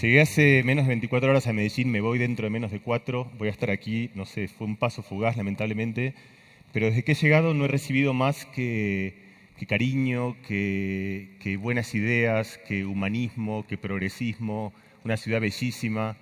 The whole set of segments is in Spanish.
Llegué hace menos de 24 horas a Medellín, me voy dentro de menos de 4, voy a estar aquí, no sé, fue un paso fugaz lamentablemente, pero desde que he llegado no he recibido más que cariño, que buenas ideas, que humanismo, que progresismo, una ciudad bellísima.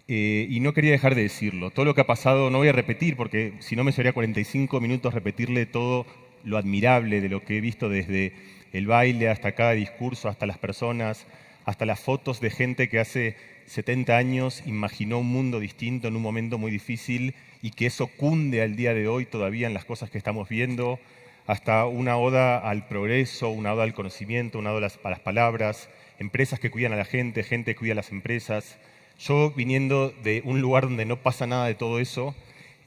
Y no quería dejar de decirlo. Todo lo que ha pasado no voy a repetir, porque si no me llevaría 45 minutos repetirle todo lo admirable de lo que he visto desde el baile hasta cada discurso, hasta las personas, hasta las fotos de gente que hace 70 años imaginó un mundo distinto en un momento muy difícil y que eso cunde al día de hoy todavía en las cosas que estamos viendo, hasta una oda al progreso, una oda al conocimiento, una oda a las palabras, empresas que cuidan a la gente, gente que cuida a las empresas. Yo, viniendo de un lugar donde no pasa nada de todo eso,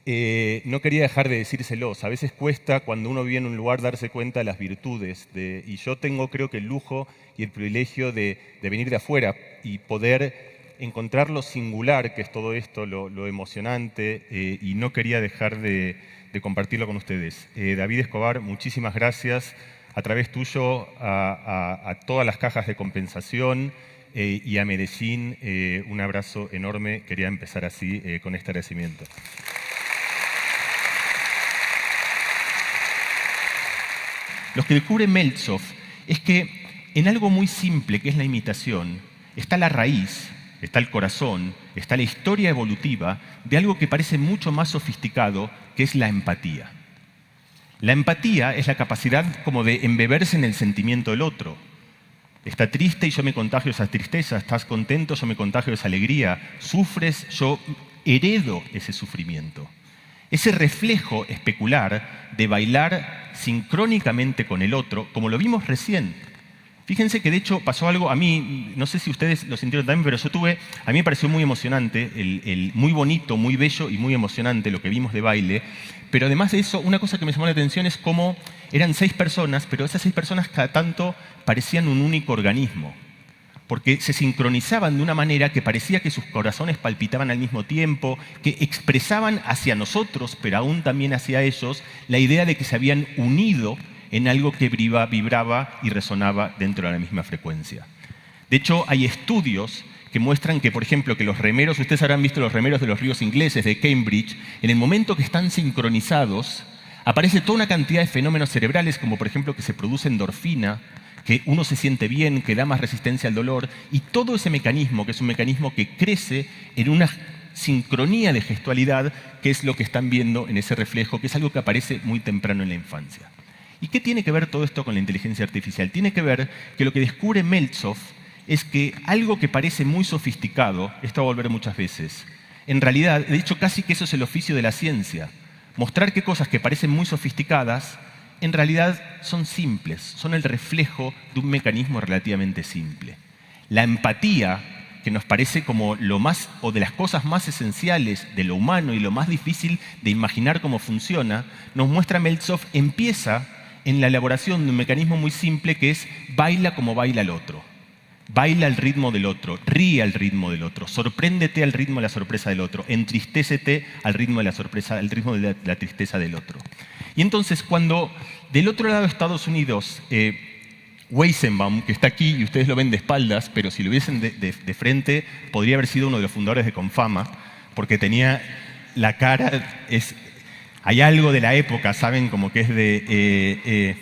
no quería dejar de decírselos. A veces cuesta, cuando uno vive en un lugar, darse cuenta de las virtudes. Y yo tengo, creo que el lujo y el privilegio de venir de afuera y poder encontrar lo singular que es todo esto, lo emocionante, y no quería dejar de compartirlo con ustedes. David Escobar, muchísimas gracias. A través tuyo a todas las cajas de compensación, y a Medellín, un abrazo enorme. Quería empezar así, con este agradecimiento. Lo que descubre Meltzoff es que en algo muy simple, que es la imitación, está la raíz, está el corazón, está la historia evolutiva de algo que parece mucho más sofisticado, que es la empatía. La empatía es la capacidad como de embeberse en el sentimiento del otro. Está triste y yo me contagio esa tristeza, estás contento, yo me contagio esa alegría, sufres, yo heredo ese sufrimiento. Ese reflejo especular de bailar sincrónicamente con el otro, como lo vimos recién. Fíjense que de hecho pasó algo, a mí, no sé si ustedes lo sintieron también, pero a mí me pareció muy emocionante, muy bonito, muy bello y muy emocionante lo que vimos de baile. Pero además de eso, una cosa que me llamó la atención es cómo eran 6 personas, pero esas 6 personas cada tanto parecían un único organismo. Porque se sincronizaban de una manera que parecía que sus corazones palpitaban al mismo tiempo, que expresaban hacia nosotros, pero aún también hacia ellos, la idea de que se habían unido en algo que vibraba y resonaba dentro de la misma frecuencia. De hecho, hay estudios que muestran que, por ejemplo, que los remeros, ustedes habrán visto los remeros de los ríos ingleses de Cambridge, en el momento que están sincronizados, aparece toda una cantidad de fenómenos cerebrales, como por ejemplo que se produce endorfina, que uno se siente bien, que da más resistencia al dolor, y todo ese mecanismo, que es un mecanismo que crece en una sincronía de gestualidad, que es lo que están viendo en ese reflejo, que es algo que aparece muy temprano en la infancia. ¿Y qué tiene que ver todo esto con la inteligencia artificial? Tiene que ver que lo que descubre Meltzoff es que algo que parece muy sofisticado, esto va a volver muchas veces, en realidad, de hecho casi que eso es el oficio de la ciencia, mostrar que cosas que parecen muy sofisticadas, en realidad son simples, son el reflejo de un mecanismo relativamente simple. La empatía, que nos parece como lo más, o de las cosas más esenciales de lo humano y lo más difícil de imaginar cómo funciona, nos muestra Meltzoff, empieza en la elaboración de un mecanismo muy simple que es baila como baila el otro. Baila al ritmo del otro, ríe al ritmo del otro, sorpréndete al ritmo de la sorpresa del otro, entristécete al ritmo de la sorpresa, al ritmo de la tristeza del otro. Y entonces, cuando del otro lado de Estados Unidos, Weizenbaum, que está aquí y ustedes lo ven de espaldas, pero si lo viesen de frente, podría haber sido uno de los fundadores de Confama, porque tenía la cara, hay algo de la época, ¿saben? Como que es de...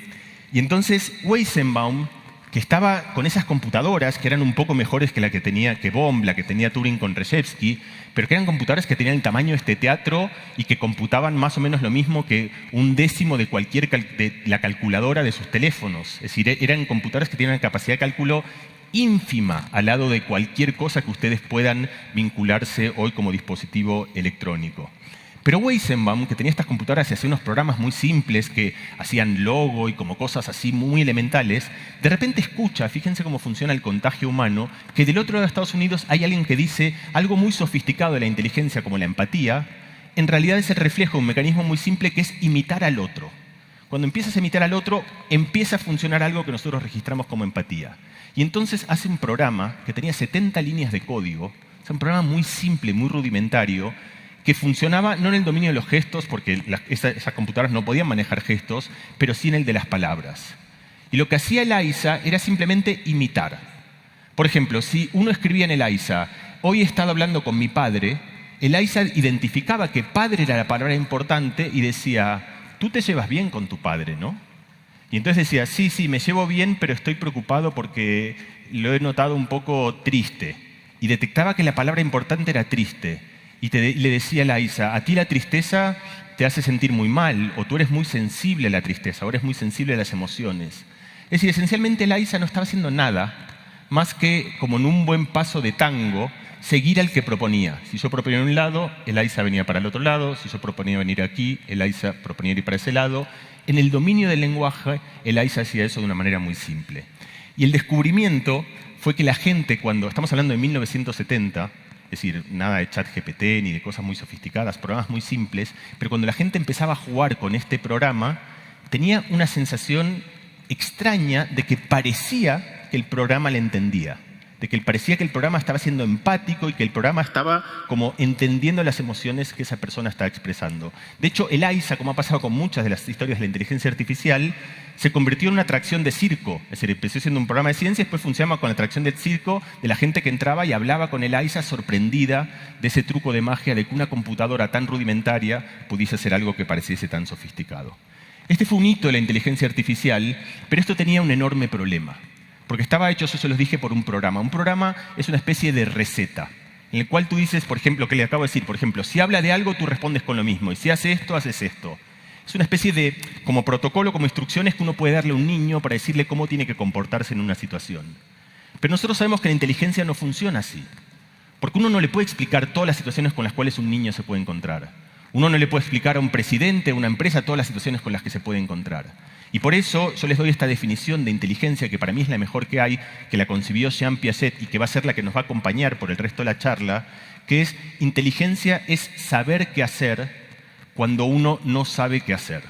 Y entonces, Weizenbaum, que estaba con esas computadoras que eran un poco mejores que la que tenía Bohm, la que tenía Turing con Reshevsky, pero que eran computadoras que tenían el tamaño de este teatro y que computaban más o menos lo mismo que un décimo de de la calculadora de sus teléfonos. Es decir, eran computadoras que tenían una capacidad de cálculo ínfima al lado de cualquier cosa que ustedes puedan vincularse hoy como dispositivo electrónico. Pero Weizenbaum, que tenía estas computadoras y hacía unos programas muy simples que hacían logo y como cosas así muy elementales, de repente escucha, fíjense cómo funciona el contagio humano, que del otro lado de Estados Unidos hay alguien que dice algo muy sofisticado de la inteligencia como la empatía, en realidad es el reflejo de un mecanismo muy simple que es imitar al otro. Cuando empiezas a imitar al otro, empieza a funcionar algo que nosotros registramos como empatía. Y entonces hace un programa que tenía 70 líneas de código, un programa muy simple, muy rudimentario, que funcionaba no en el dominio de los gestos, porque esas computadoras no podían manejar gestos, pero sí en el de las palabras. Y lo que hacía Eliza era simplemente imitar. Por ejemplo, si uno escribía en ELIZA, hoy he estado hablando con mi padre, ELIZA identificaba que padre era la palabra importante y decía, tú te llevas bien con tu padre, ¿no? Y entonces decía, sí, me llevo bien, pero estoy preocupado porque lo he notado un poco triste. Y detectaba que la palabra importante era triste. Y le decía a ELIZA, a ti la tristeza te hace sentir muy mal, o tú eres muy sensible a la tristeza, o eres muy sensible a las emociones. Es decir, esencialmente ELIZA no estaba haciendo nada más que, como en un buen paso de tango, seguir al que proponía. Si yo proponía en un lado, ELIZA venía para el otro lado. Si yo proponía venir aquí, ELIZA proponía ir para ese lado. En el dominio del lenguaje, ELIZA hacía eso de una manera muy simple. Y el descubrimiento fue que la gente, cuando estamos hablando de 1970, es decir, nada de ChatGPT ni de cosas muy sofisticadas, programas muy simples, pero cuando la gente empezaba a jugar con este programa, tenía una sensación extraña de que parecía que el programa le entendía, de que parecía que el programa estaba siendo empático y que el programa estaba como entendiendo las emociones que esa persona estaba expresando. De hecho, ELIZA, como ha pasado con muchas de las historias de la inteligencia artificial, se convirtió en una atracción de circo. Es decir, empezó siendo un programa de ciencia y después funcionaba con la atracción del circo, de la gente que entraba y hablaba con ELIZA sorprendida de ese truco de magia de que una computadora tan rudimentaria pudiese hacer algo que pareciese tan sofisticado. Este fue un hito de la inteligencia artificial, pero esto tenía un enorme problema. Porque estaba hecho, eso se los dije, por un programa. Un programa es una especie de receta, en el cual tú dices, por ejemplo, que le acabo de decir, por ejemplo, si habla de algo, tú respondes con lo mismo. Y si hace esto, haces esto. Es una especie de, como protocolo, como instrucciones que uno puede darle a un niño para decirle cómo tiene que comportarse en una situación. Pero nosotros sabemos que la inteligencia no funciona así. Porque uno no le puede explicar todas las situaciones con las cuales un niño se puede encontrar. Uno no le puede explicar a un presidente, a una empresa, todas las situaciones con las que se puede encontrar. Y por eso yo les doy esta definición de inteligencia, que para mí es la mejor que hay, que la concibió Jean Piaget y que va a ser la que nos va a acompañar por el resto de la charla, que es inteligencia es saber qué hacer cuando uno no sabe qué hacer.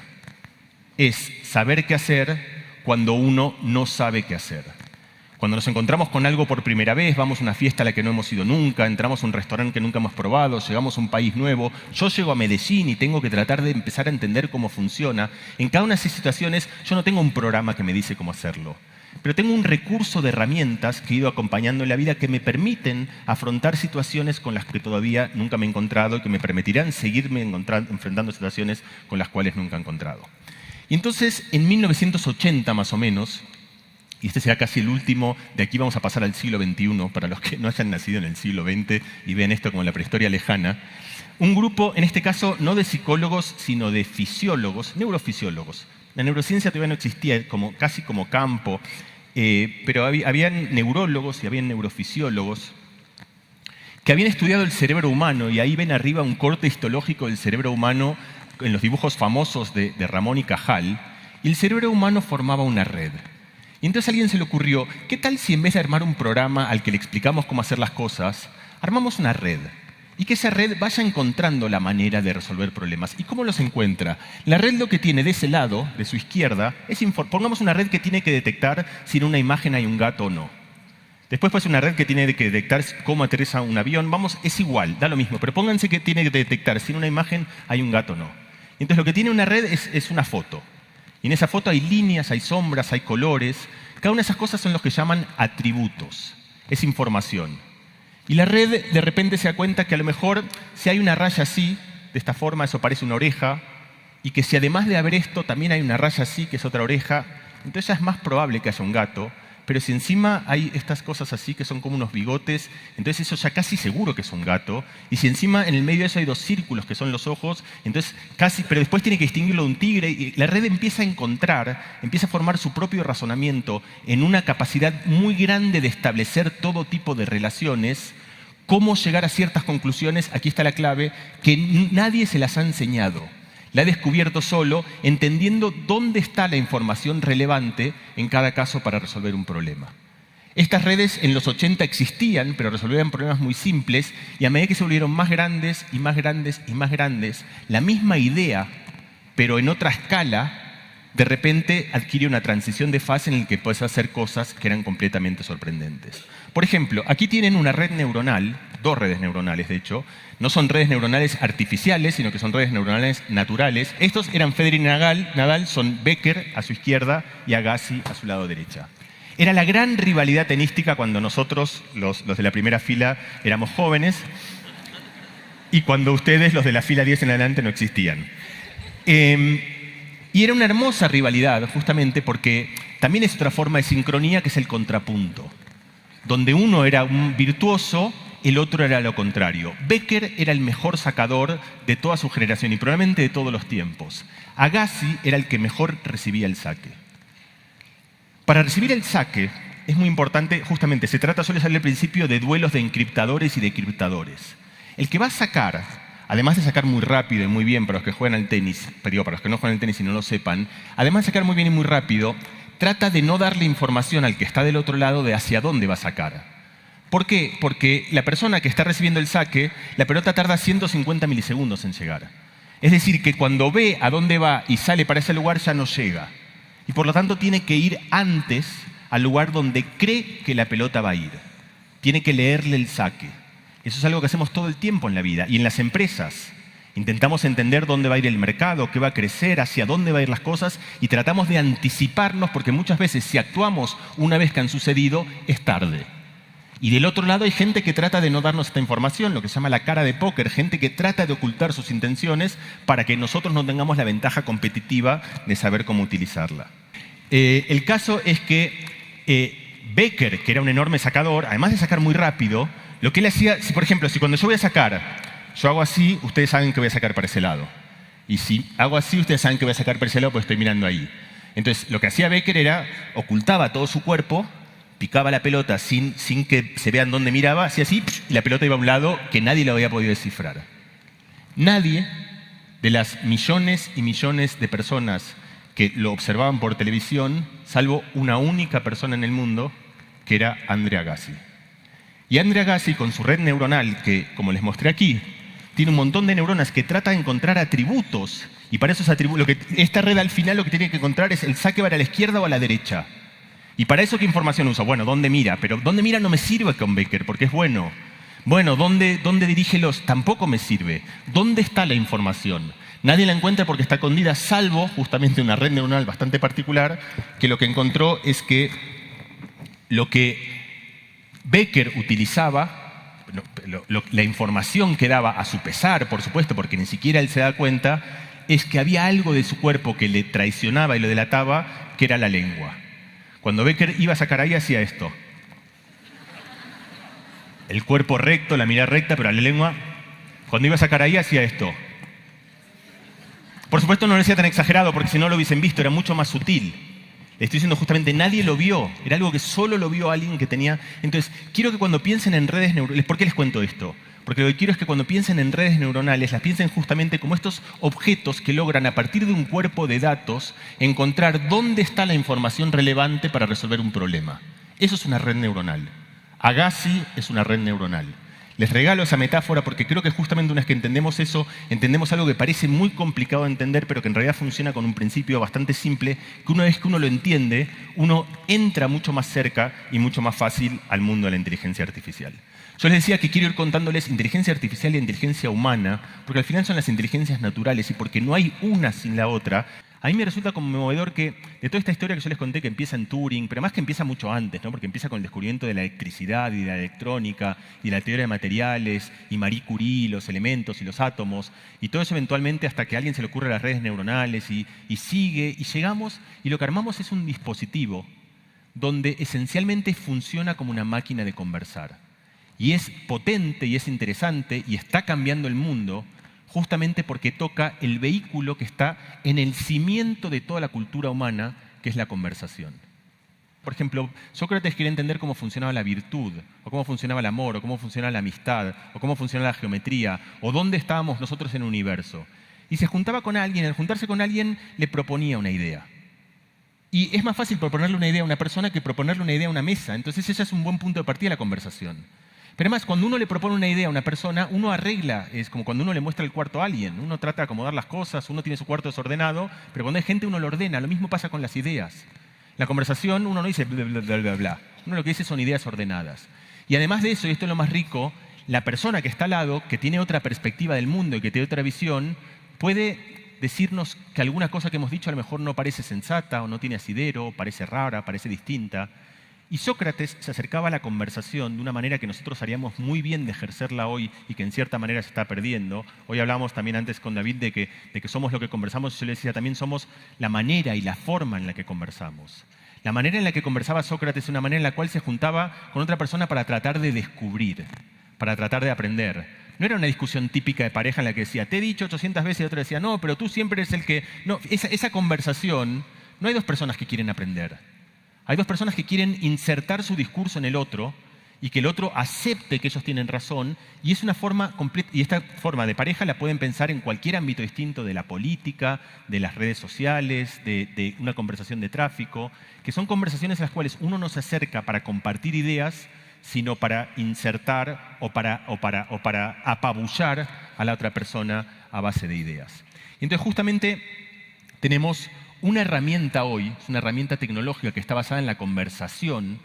Es saber qué hacer cuando uno no sabe qué hacer. Cuando nos encontramos con algo por primera vez, vamos a una fiesta a la que no hemos ido nunca, entramos a un restaurante que nunca hemos probado, llegamos a un país nuevo, yo llego a Medellín y tengo que tratar de empezar a entender cómo funciona. En cada una de esas situaciones yo no tengo un programa que me dice cómo hacerlo, pero tengo un recurso de herramientas que he ido acompañando en la vida que me permiten afrontar situaciones con las que todavía nunca me he encontrado y que me permitirán seguirme enfrentando situaciones con las cuales nunca he encontrado. Y entonces, en 1980 más o menos, y este será casi el último, de aquí vamos a pasar al siglo XXI, para los que no hayan nacido en el siglo XX y vean esto como la prehistoria lejana, un grupo, en este caso, no de psicólogos, sino de fisiólogos, neurofisiólogos. La neurociencia todavía no existía casi como campo, pero habían neurólogos y habían neurofisiólogos que habían estudiado el cerebro humano, y ahí ven arriba un corte histológico del cerebro humano en los dibujos famosos de Ramón y Cajal, y el cerebro humano formaba una red. Y entonces a alguien se le ocurrió, ¿qué tal si en vez de armar un programa al que le explicamos cómo hacer las cosas, armamos una red? Y que esa red vaya encontrando la manera de resolver problemas. ¿Y cómo los encuentra? La red lo que tiene de ese lado, de su izquierda, pongamos una red que tiene que detectar si en una imagen hay un gato o no. Después puede ser una red que tiene que detectar cómo aterriza un avión. Vamos, es igual, da lo mismo. Pero pónganse que tiene que detectar si en una imagen hay un gato o no. Entonces lo que tiene una red es una foto. Y en esa foto hay líneas, hay sombras, hay colores. Cada una de esas cosas son los que llaman atributos. Es información. Y la red de repente se da cuenta que a lo mejor si hay una raya así, de esta forma, eso parece una oreja, y que si además de haber esto también hay una raya así, que es otra oreja, entonces ya es más probable que haya un gato. Pero si encima hay estas cosas así que son como unos bigotes, entonces eso ya casi seguro que es un gato. Y si encima en el medio de eso hay dos círculos que son los ojos, entonces casi, pero después tiene que distinguirlo de un tigre, y la red empieza a encontrar, empieza a formar su propio razonamiento en una capacidad muy grande de establecer todo tipo de relaciones, cómo llegar a ciertas conclusiones, aquí está la clave, que nadie se las ha enseñado. La he descubierto solo, entendiendo dónde está la información relevante en cada caso para resolver un problema. Estas redes en los 80 existían, pero resolvían problemas muy simples, y a medida que se volvieron más grandes y más grandes y más grandes, la misma idea, pero en otra escala, de repente adquiere una transición de fase en la que puedes hacer cosas que eran completamente sorprendentes. Por ejemplo, aquí tienen una red neuronal, dos redes neuronales de hecho, no son redes neuronales artificiales, sino que son redes neuronales naturales. Estos eran Federer y Nadal, son Becker a su izquierda y Agassi a su lado derecha. Era la gran rivalidad tenística cuando nosotros, los de la primera fila, éramos jóvenes y cuando ustedes, los de la fila 10 en adelante, no existían. Y era una hermosa rivalidad, justamente porque también es otra forma de sincronía que es el contrapunto, donde uno era un virtuoso, el otro era lo contrario. Becker era el mejor sacador de toda su generación y probablemente de todos los tiempos. Agassi era el que mejor recibía el saque. Para recibir el saque es muy importante, justamente se trata, suele ser el principio de duelos de encriptadores y decriptadores. El que va a sacar, además de sacar muy rápido y muy bien para los que juegan al tenis, pero para los que no juegan al tenis y no lo sepan, además de sacar muy bien y muy rápido, trata de no darle información al que está del otro lado de hacia dónde va a sacar. ¿Por qué? Porque la persona que está recibiendo el saque, la pelota tarda 150 milisegundos en llegar. Es decir, que cuando ve a dónde va y sale para ese lugar ya no llega. Y por lo tanto tiene que ir antes al lugar donde cree que la pelota va a ir. Tiene que leerle el saque. Eso es algo que hacemos todo el tiempo en la vida y en las empresas. Intentamos entender dónde va a ir el mercado, qué va a crecer, hacia dónde va a ir las cosas y tratamos de anticiparnos porque muchas veces si actuamos una vez que han sucedido es tarde. Y del otro lado hay gente que trata de no darnos esta información, lo que se llama la cara de póker, gente que trata de ocultar sus intenciones para que nosotros no tengamos la ventaja competitiva de saber cómo utilizarla. El caso es que Becker, que era un enorme sacador, además de sacar muy rápido, lo que él hacía, por ejemplo, si cuando yo voy a sacar, yo hago así, ustedes saben que voy a sacar para ese lado. Y si hago así, ustedes saben que voy a sacar para ese lado porque estoy mirando ahí. Entonces, lo que hacía Becker era, ocultaba todo su cuerpo, picaba la pelota sin que se vean dónde miraba, hacía así, y la pelota iba a un lado que nadie lo había podido descifrar. Nadie de las millones y millones de personas que lo observaban por televisión, salvo una única persona en el mundo, que era Andre Agassi. Y Andre Agassi, con su red neuronal, que como les mostré aquí, tiene un montón de neuronas que trata de encontrar atributos, y para esos atributos, esta red al final lo que tiene que encontrar es el saque va a la izquierda o a la derecha. ¿Y para eso qué información usa? Bueno, ¿dónde mira? Pero ¿dónde mira no me sirve con Becker porque es bueno. Bueno, ¿dónde dirige los? Tampoco me sirve. ¿Dónde está la información? Nadie la encuentra porque está escondida, salvo justamente una red neuronal bastante particular, que lo que encontró es que lo que Becker utilizaba, la información que daba a su pesar, por supuesto, porque ni siquiera él se da cuenta, es que había algo de su cuerpo que le traicionaba y lo delataba, que era la lengua. Cuando Becker iba a sacar ahí, hacía esto. El cuerpo recto, la mirada recta, pero la lengua. Cuando iba a sacar ahí, hacía esto. Por supuesto, no lo decía tan exagerado, porque si no lo hubiesen visto, era mucho más sutil. Le estoy diciendo justamente, nadie lo vio. Era algo que solo lo vio alguien que tenía. Entonces, quiero que cuando piensen en redes neuronales. ¿Por qué les cuento esto? Porque lo que quiero es que cuando piensen en redes neuronales, las piensen justamente como estos objetos que logran, a partir de un cuerpo de datos, encontrar dónde está la información relevante para resolver un problema. Eso es una red neuronal. Agassi es una red neuronal. Les regalo esa metáfora porque creo que justamente una vez que entendemos eso, entendemos algo que parece muy complicado de entender, pero que en realidad funciona con un principio bastante simple, que una vez que uno lo entiende, uno entra mucho más cerca y mucho más fácil al mundo de la inteligencia artificial. Yo les decía que quiero ir contándoles inteligencia artificial y inteligencia humana, porque al final son las inteligencias naturales y porque no hay una sin la otra. A mí me resulta conmovedor que de toda esta historia que yo les conté que empieza en Turing, pero más que empieza mucho antes, ¿no? Porque empieza con el descubrimiento de la electricidad y de la electrónica y la teoría de materiales y Marie Curie, los elementos y los átomos y todo eso eventualmente hasta que a alguien se le ocurre las redes neuronales y sigue y llegamos y lo que armamos es un dispositivo donde esencialmente funciona como una máquina de conversar. Y es potente y es interesante y está cambiando el mundo justamente porque toca el vehículo que está en el cimiento de toda la cultura humana, que es la conversación. Por ejemplo, Sócrates quería entender cómo funcionaba la virtud, o cómo funcionaba el amor, o cómo funcionaba la amistad, o cómo funcionaba la geometría, o dónde estábamos nosotros en el universo. Y se juntaba con alguien, al juntarse con alguien le proponía una idea. Y es más fácil proponerle una idea a una persona que proponerle una idea a una mesa. Entonces ese es un buen punto de partida de la conversación. Pero además, cuando uno le propone una idea a una persona, uno arregla, es como cuando uno le muestra el cuarto a alguien, uno trata de acomodar las cosas, uno tiene su cuarto desordenado, pero cuando hay gente uno lo ordena, lo mismo pasa con las ideas. En la conversación uno no dice bla, bla, bla, bla, bla, uno lo que dice son ideas ordenadas. Y además de eso, y esto es lo más rico, la persona que está al lado, que tiene otra perspectiva del mundo y que tiene otra visión, puede decirnos que alguna cosa que hemos dicho a lo mejor no parece sensata o no tiene asidero, parece rara, parece distinta. Y Sócrates se acercaba a la conversación de una manera que nosotros haríamos muy bien de ejercerla hoy y que en cierta manera se está perdiendo. Hoy hablábamos también antes con David de que somos lo que conversamos, y yo le decía también somos la manera y la forma en la que conversamos. La manera en la que conversaba Sócrates es una manera en la cual se juntaba con otra persona para tratar de descubrir, para tratar de aprender. No era una discusión típica de pareja en la que decía, te he dicho 800 veces, y otro decía, no, pero tú siempre eres el que... No, esa conversación, no hay dos personas que quieren aprender. Hay dos personas que quieren insertar su discurso en el otro y que el otro acepte que ellos tienen razón, y es una forma completa, y esta forma de pareja la pueden pensar en cualquier ámbito distinto de la política, de las redes sociales, de una conversación de tráfico, que son conversaciones en las cuales uno no se acerca para compartir ideas, sino para insertar o para apabullar a la otra persona a base de ideas. Y entonces justamente tenemos una herramienta hoy, es una herramienta tecnológica que está basada en la conversación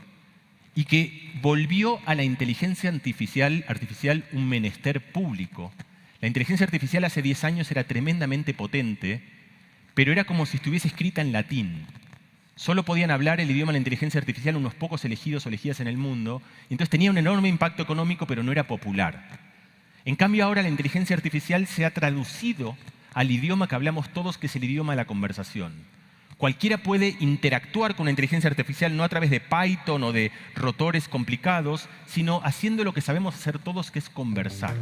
y que volvió a la inteligencia artificial un menester público. La inteligencia artificial hace 10 años era tremendamente potente, pero era como si estuviese escrita en latín. Solo podían hablar el idioma de la inteligencia artificial unos pocos elegidos o elegidas en el mundo, y entonces tenía un enorme impacto económico, pero no era popular. En cambio ahora la inteligencia artificial se ha traducido al idioma que hablamos todos, que es el idioma de la conversación. Cualquiera puede interactuar con la inteligencia artificial no a través de Python o de rotores complicados, sino haciendo lo que sabemos hacer todos, que es conversar.